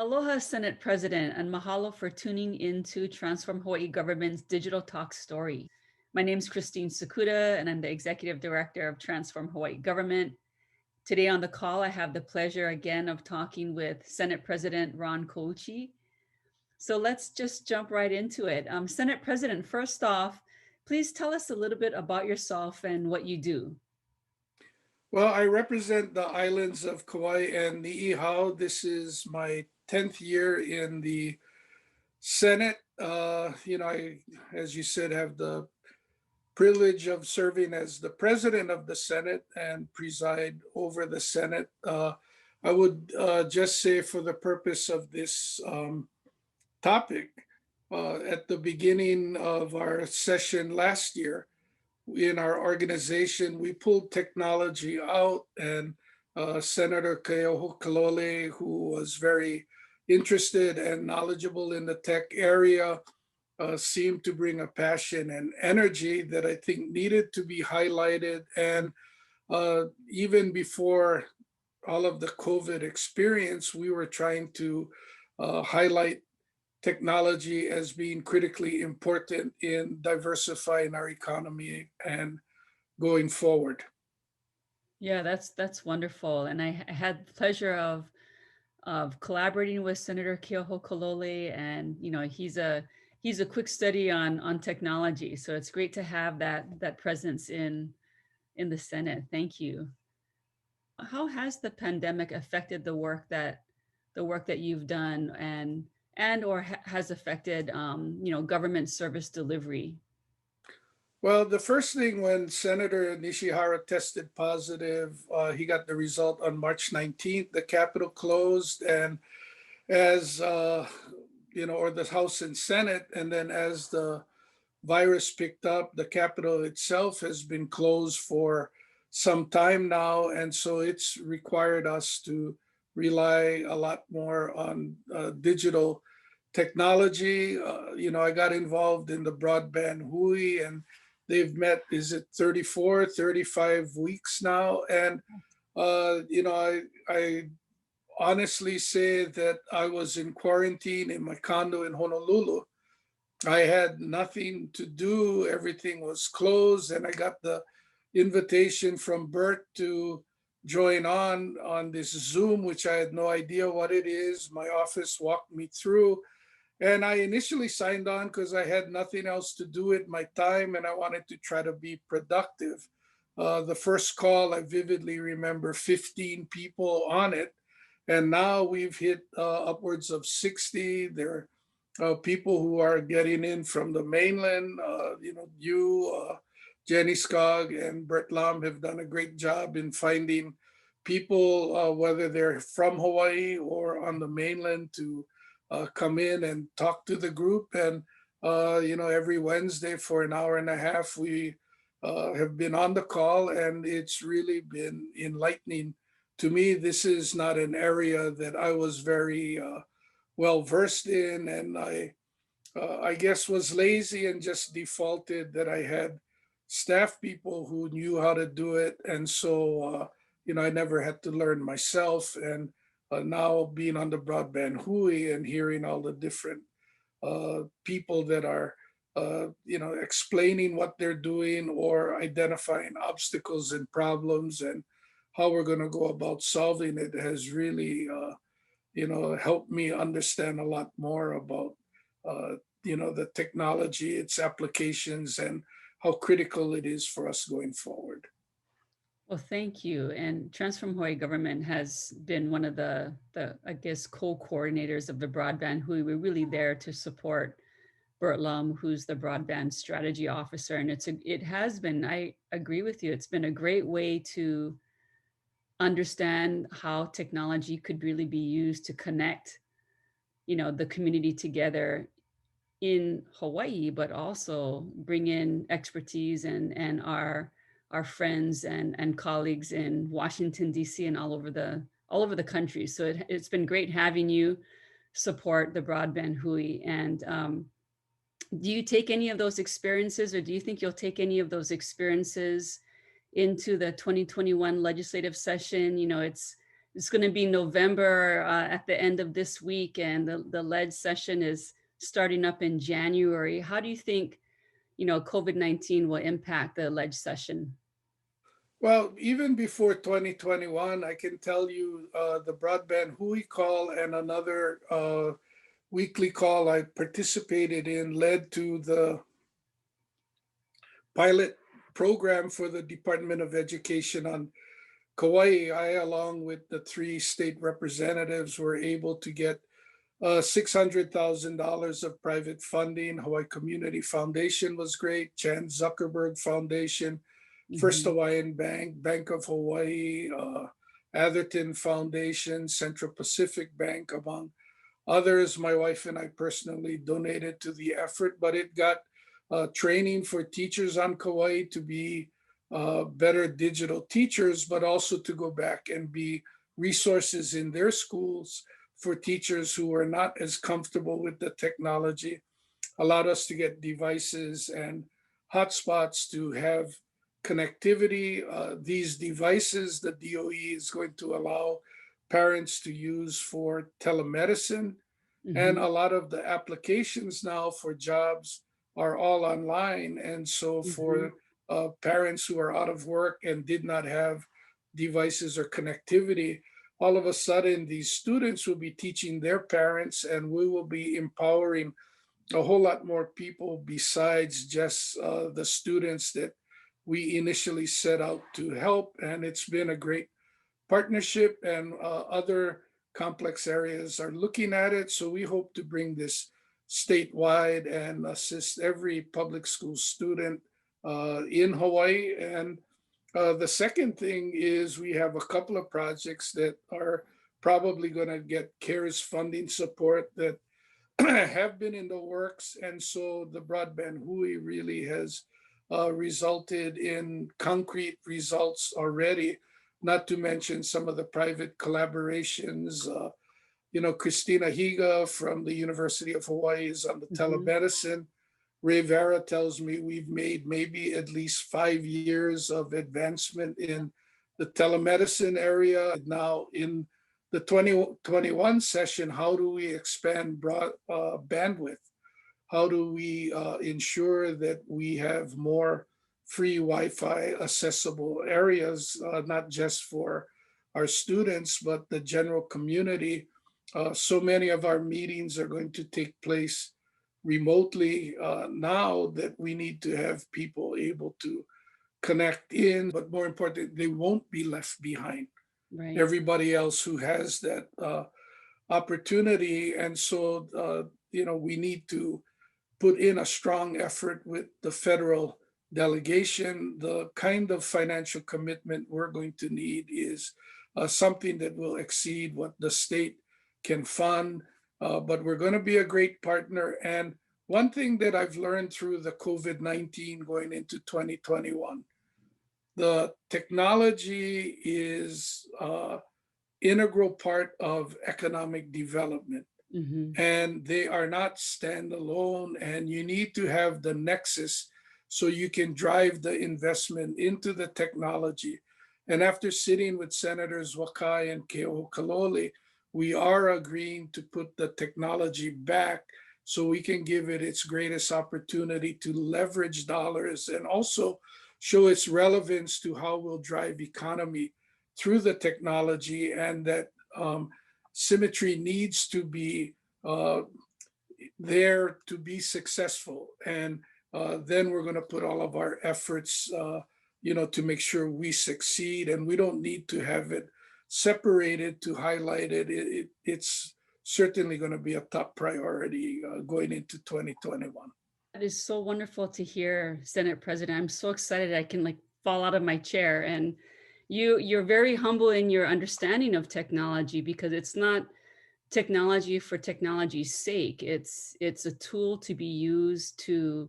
Aloha, Senate President, and mahalo for tuning into Transform Hawaii Government's Digital Talk Story. My name is Christine Sakuda, and I'm the Executive Director of Transform Hawaii Government. Today on the call, I have the pleasure again of talking with Senate President Ron Kouchi. So let's just jump right into it. Senate President, first off, please tell us a little bit about yourself and what you do. Well, I represent the islands of Kauai and Niihau. This is my 10th year in the Senate. As you said, have the privilege of serving as the president of the Senate and preside over the Senate. I would just say, for the purpose of this topic, at the beginning of our session last year, in our organization, we pulled technology out, and Senator Keohokalole, who was very interested and knowledgeable in the tech area, seemed to bring a passion and energy that I think needed to be highlighted. And even before all of the COVID experience, we were trying to highlight technology as being critically important in diversifying our economy and going forward. Yeah, that's wonderful. And I had the pleasure of collaborating with Senator Keohokalole, and he's a quick study on technology. So it's great to have that presence in the Senate. Thank you. How has the pandemic affected the work that you've done and or has affected government service delivery? Well, the first thing, when Senator Nishihara tested positive, he got the result on March 19th. The Capitol closed, and as or the House and Senate, and then as the virus picked up, the Capitol itself has been closed for some time now, and so it's required us to rely a lot more on digital technology. I got involved in the broadband hui, and they've met, is it 34, 35 weeks now? And, I honestly say that I was in quarantine in my condo in Honolulu. I had nothing to do, everything was closed, and I got the invitation from Bert to join on this Zoom, which I had no idea what it is. My office walked me through, and I initially signed on because I had nothing else to do with my time and I wanted to try to be productive. The first call, I vividly remember 15 people on it. And now we've hit upwards of 60. There are people who are getting in from the mainland. Jenny Skog and Bert Lam have done a great job in finding people, whether they're from Hawaii or on the mainland, to come in and talk to the group. And, every Wednesday for an hour and a half, we have been on the call, and it's really been enlightening to me. This is not an area that I was very well versed in, and I guess was lazy and just defaulted that I had staff people who knew how to do it, and so I never had to learn myself. And now being on the broadband hui and hearing all the different people that are explaining what they're doing or identifying obstacles and problems and how we're going to go about solving it has really helped me understand a lot more about the technology, its applications, and how critical it is for us going forward. Well, thank you. And Transform Hawaii Government has been one of the I guess co-coordinators of the broadband hui. We're really there to support Bert Lum, who's the broadband strategy officer. And it has been, I agree with you, it's been a great way to understand how technology could really be used to connect, the community together in Hawaii, but also bring in expertise and our friends and colleagues in Washington, D.C. and all over the country. So it's been great having you support the broadband hui. And do you take any of those experiences, or do you think you'll take any of those experiences into the 2021 legislative session? it's going to be November at the end of this week, and the ledge session is starting up in January. How do you think, COVID-19 will impact the ledge session? Well, even before 2021, I can tell you the broadband Hui call and another weekly call I participated in led to the pilot program for the Department of Education on Kauai. I, along with the three state representatives, were able to get $600,000 of private funding. Hawaii Community Foundation was great. Chan Zuckerberg Foundation, First Hmm. Hawaiian Bank, Bank of Hawaii, Atherton Foundation, Central Pacific Bank, among others. My wife and I personally donated to the effort, but it got training for teachers on Kauai to be better digital teachers, but also to go back and be resources in their schools for teachers who are not as comfortable with the technology. Allowed us to get devices and hotspots to have connectivity. These devices, the DOE is going to allow parents to use for telemedicine, and Hmm. a lot of the applications now for jobs are all online. And so Hmm. for parents who are out of work and did not have devices or connectivity, all of a sudden these students will be teaching their parents, and we will be empowering a whole lot more people besides just the students that we initially set out to help. And it's been a great partnership, and other complex areas are looking at it. So we hope to bring this statewide and assist every public school student in Hawaii. And the second thing is we have a couple of projects that are probably going to get CARES funding support that have been in the works. And so the broadband Hui really has resulted in concrete results already, not to mention some of the private collaborations. Christina Higa from the University of Hawaii is on the Hmm. telemedicine. Ray Vera tells me we've made maybe at least 5 years of advancement in the telemedicine area. Now, in the 2021 session, how do we expand bandwidth? How do we ensure that we have more free Wi-Fi accessible areas, not just for our students, but the general community? So many of our meetings are going to take place remotely now that we need to have people able to connect in, but more important, they won't be left behind. Right. Everybody else who has that opportunity. And so, we need to put in a strong effort with the federal delegation. The kind of financial commitment we're going to need is something that will exceed what the state can fund. But we're going to be a great partner. And one thing that I've learned through the COVID-19 going into 2021, the technology is integral part of economic development, Hmm. and they are not standalone, and you need to have the nexus so you can drive the investment into the technology. And after sitting with Senators Wakai and Keokalole, we are agreeing to put the technology back so we can give it its greatest opportunity to leverage dollars and also show its relevance to how we'll drive economy through the technology. And that symmetry needs to be uh, there to be successful. And then we're going to put all of our efforts, to make sure we succeed. And we don't need to have it separated to highlight it. It's certainly going to be a top priority going into 2021. That is so wonderful to hear, Senate President. I'm so excited I can like fall out of my chair. And you're very humble in your understanding of technology, because it's not technology for technology's sake. It's a tool to be used to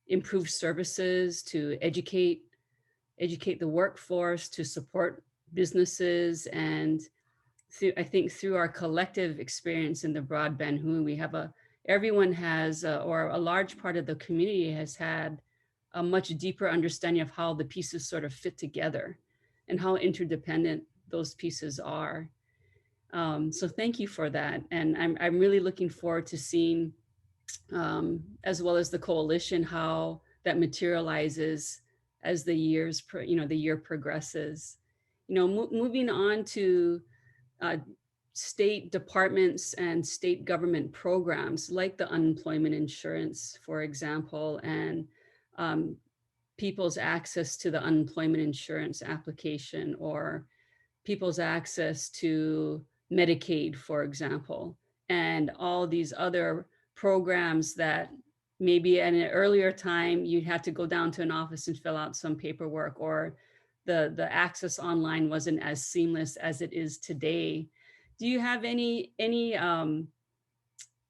improve services, to educate the workforce, to support businesses. And I think through our collective experience in the broadband, who we have everyone has, or a large part of the community has had a much deeper understanding of how the pieces sort of fit together and how interdependent those pieces are. So thank you for that. And I'm really looking forward to seeing, as well as the coalition, how that materializes as the the year progresses. Moving on to uh, state departments and state government programs like the unemployment insurance, for example, and um, people's access to the unemployment insurance application, or people's access to Medicaid, for example, and all these other programs that maybe at an earlier time you had to go down to an office and fill out some paperwork, or the access online wasn't as seamless as it is today. Do you have any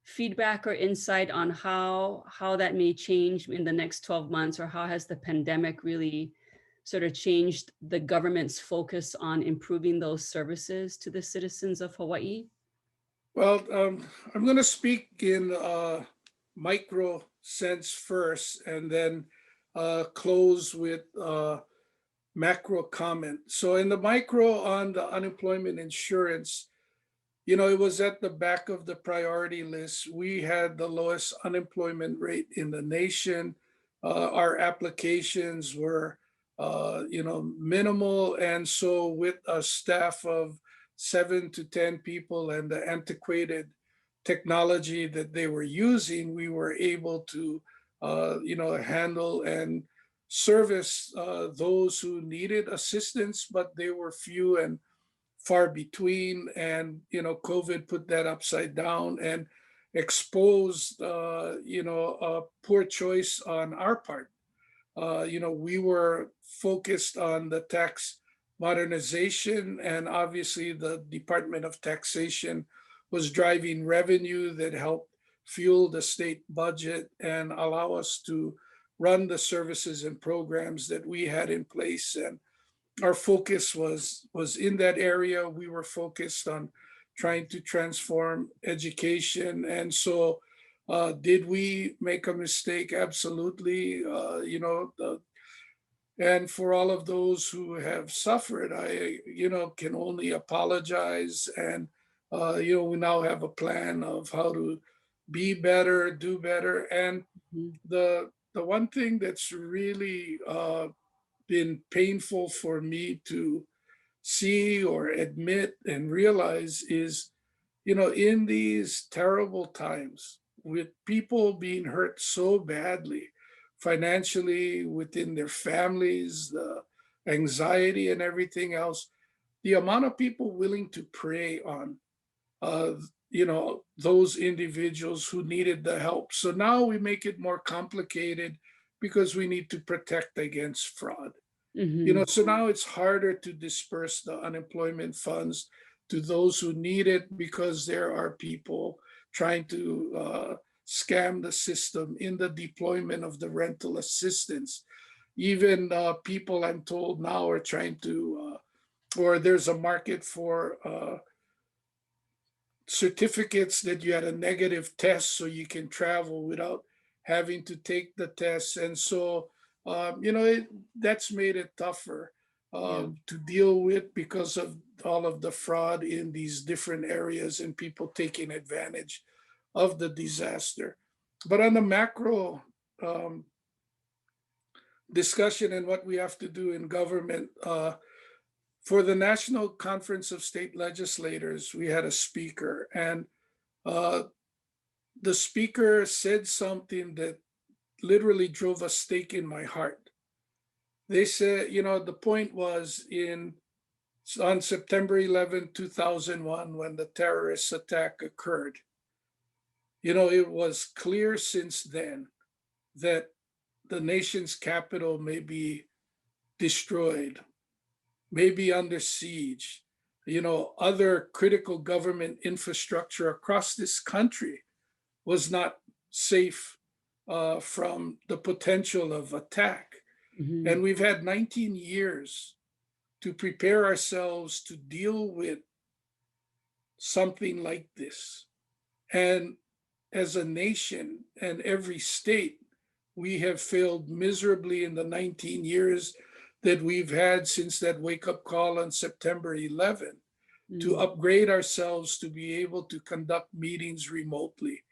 feedback or insight on how that may change in the next 12 months, or how has the pandemic really sort of changed the government's focus on improving those services to the citizens of Hawaii? Well, I'm going to speak in micro sense first, and then close with macro comment. So, in the micro on the unemployment insurance, it was at the back of the priority list. We had the lowest unemployment rate in the nation. Our applications were, minimal. And so, with a staff of 7 to 10 people and the antiquated technology that they were using, we were able to, handle and service those who needed assistance, but they were few and far between. And COVID put that upside down and exposed a poor choice on our part. We were focused on the tax modernization, and obviously the Department of Taxation was driving revenue that helped fuel the state budget and allow us to run the services and programs that we had in place. And our focus was in that area. We were focused on trying to transform education. And so, did we make a mistake? Absolutely. And for all of those who have suffered, I can only apologize. And we now have a plan of how to be better, do better. And Mhm. the one thing that's really been painful for me to see or admit and realize is, in these terrible times, with people being hurt so badly financially within their families, the anxiety and everything else, the amount of people willing to prey on uh, those individuals who needed the help. So now we make it more complicated because we need to protect against fraud. Mhm. So now it's harder to disperse the unemployment funds to those who need it because there are people trying to scam the system in the deployment of the rental assistance. Even people, I'm told, now are trying to, or there's a market for certificates that you had a negative test so you can travel without having to take the test. And so, that's made it tougher Yeah. to deal with because of all of the fraud in these different areas and people taking advantage of the disaster. But on the macro um, discussion and what we have to do in government, for the National Conference of State Legislators, we had a speaker, and uh, the speaker said something that literally drove a stake in my heart. They said, the point was on September 11, 2001, when the terrorist attack occurred, it was clear since then that the nation's capital may be destroyed, may be under siege. Other critical government infrastructure across this country was not safe from the potential of attack. Mhm. And we've had 19 years to prepare ourselves to deal with something like this. And as a nation and every state, we have failed miserably in the 19 years that we've had since that wake up call on September 11. to Mm, upgrade ourselves to be able to conduct meetings remotely,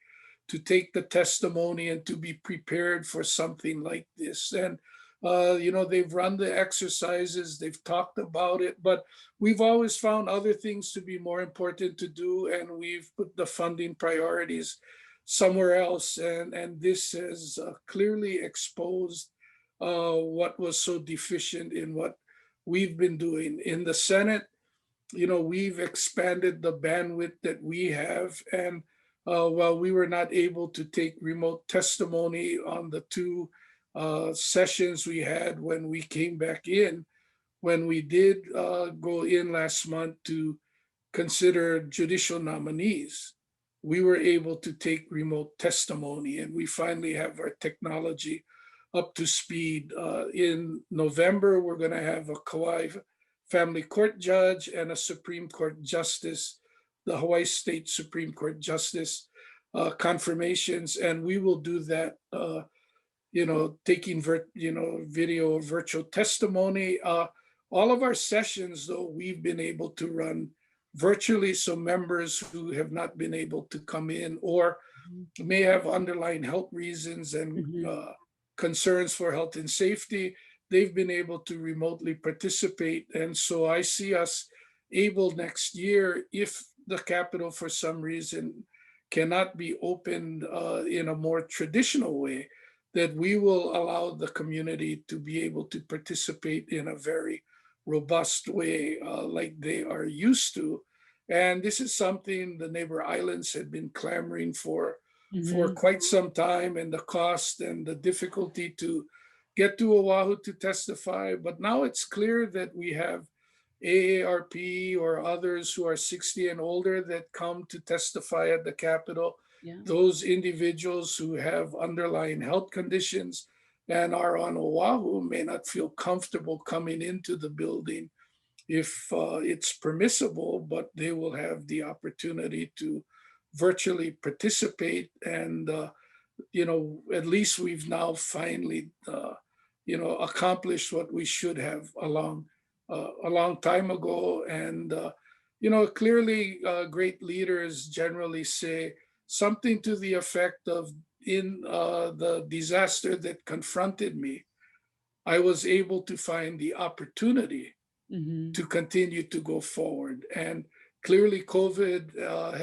to take the testimony and to be prepared for something like this. And, they've run the exercises, they've talked about it, but we've always found other things to be more important to do. And we've put the funding priorities somewhere else. And this has clearly exposed what was so deficient in what we've been doing in the Senate. We've expanded the bandwidth that we have. And while we were not able to take remote testimony on the two sessions we had when we came back in, when we did go in last month to consider judicial nominees, we were able to take remote testimony, and we finally have our technology up to speed. In November, we're going to have a Kauai family court judge and a Supreme Court justice, the Hawaii State Supreme Court justice confirmations, and we will do that. Taking video virtual testimony. All of our sessions, though, we've been able to run virtually, so members who have not been able to come in or mhm, may have underlying health reasons and mhm. concerns for health and safety, they've been able to remotely participate. And so I see us able next year, if the Capitol for some reason cannot be opened in a more traditional way, that we will allow the community to be able to participate in a very robust way like they are used to. And this is something the neighbor islands had been clamoring for Mhm. quite some time, and the cost and the difficulty to get to Oahu to testify. But now it's clear that we have AARP or others who are 60 and older that come to testify at the Capitol. Yeah. Those individuals who have underlying health conditions and are on Oahu may not feel comfortable coming into the building if it's permissible, but they will have the opportunity to virtually participate. And, at least we've now finally, accomplished what we should have a long time ago. And, clearly great leaders generally say something to the effect of, in the disaster that confronted me, I was able to find the opportunity Mhm. to continue to go forward. And clearly, COVID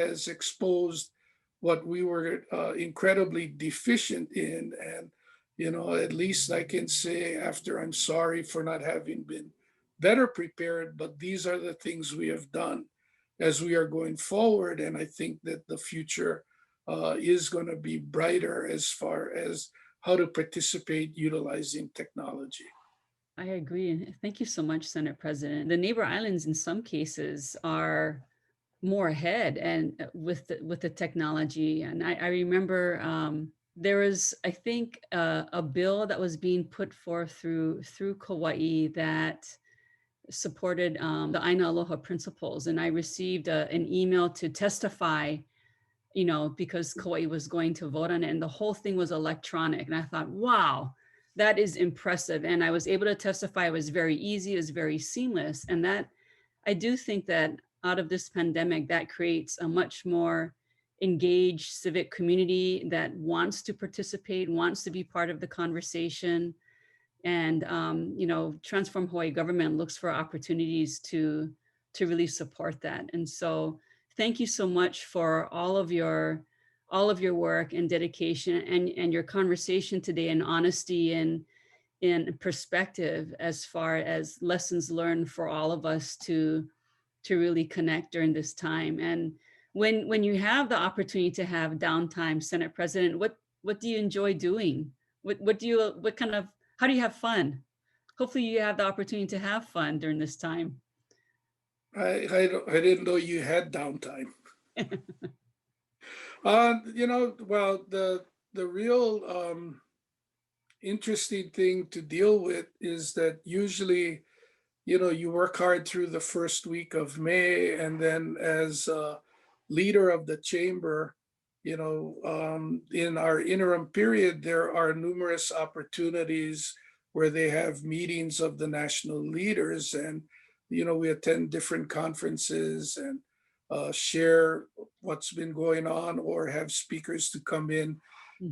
has exposed what we were incredibly deficient in. And, at least I can say, after, I'm sorry for not having been better prepared, but these are the things we have done as we are going forward. And I think that the future is going to be brighter as far as how to participate utilizing technology. I agree. And thank you so much, Senate President. The neighbor islands, in some cases, are more ahead and with the technology. And I remember there was, I think, a bill that was being put forth through Kauai that supported the Aina Aloha principles. And I received an email to testify, because Kauai was going to vote on it, and the whole thing was electronic. And I thought, wow, that is impressive. And I was able to testify. It was very easy, it was very seamless. And that, I do think that out of this pandemic, that creates a much more engaged civic community that wants to participate, wants to be part of the conversation. And Transform Hawaii government looks for opportunities to really support that. And so thank you so much for all of your work and dedication and your conversation today, and honesty and in perspective as far as lessons learned for all of us to really connect during this time. And when you have the opportunity to have downtime, Senate President, what do you enjoy doing? What kind of, how do you have fun? Hopefully you have the opportunity to have fun during this time. I didn't know you had downtime. Well, the real interesting thing to deal with is that usually, you work hard through the first week of May, and then as leader of the chamber, in our interim period, there are numerous opportunities where they have meetings of the national leaders. And, we attend different conferences and share what's been going on, or have speakers to come in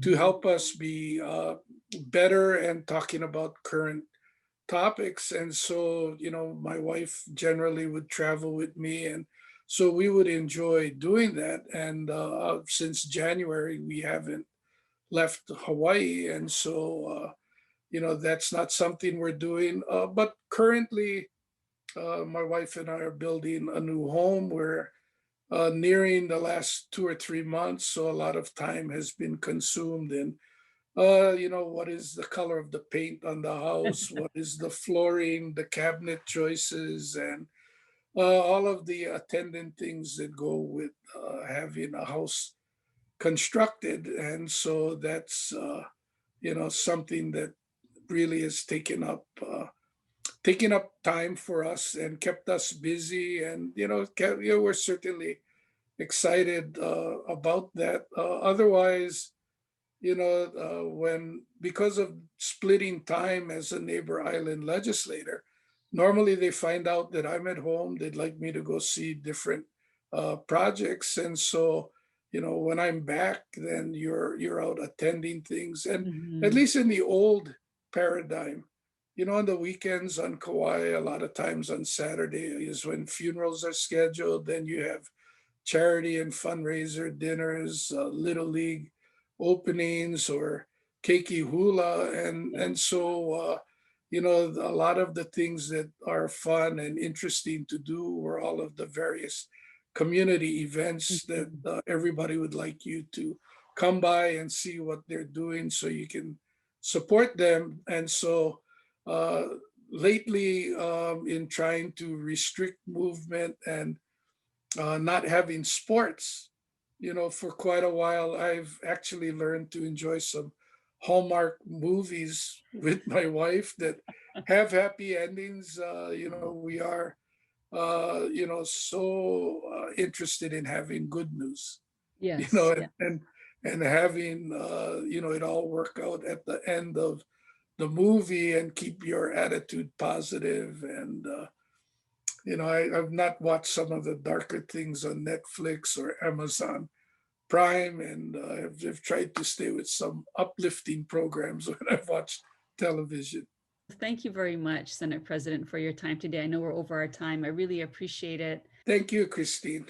to Mhm. help us be better and talking about current topics. And so, my wife generally would travel with me. And so we would enjoy doing that. And since January, we haven't left Hawaii. And so, that's not something we're doing. But currently, my wife and I are building a new home. We're nearing the last 2 or 3 months. So a lot of time has been consumed in what is the color of the paint on the house? What is the flooring, the cabinet choices, and all of the attendant things that go with having a house constructed. And so that's, something that really has taken up time for us and kept us busy. And, we're certainly excited about that. Otherwise, when because of splitting time as a neighbor island legislator, normally they find out that I'm at home. They'd like me to go see different projects, and so when I'm back, then you're out attending things. And at Mhm. least in the old paradigm, on the weekends on Kauai, a lot of times on Saturday is when funerals are scheduled. Then you have charity and fundraiser dinners, little league openings, or keiki hula. And so a lot of the things that are fun and interesting to do, or all of the various community events that Mhm. everybody would like you to come by and see what they're doing so you can support them. And so uh, lately, in trying to restrict movement and not having sports, for quite a while, I've actually learned to enjoy some Hallmark movies with my wife that have happy endings. We are, so interested in having good news, Yes, and and having, it all work out at the end of the movie and keep your attitude positive. And I've not watched some of the darker things on Netflix or Amazon Prime, and I've tried to stay with some uplifting programs when I've watched television. thank you very much, Senate President, for your time today. I know we're over our time. I really appreciate it. Thank you, Christine.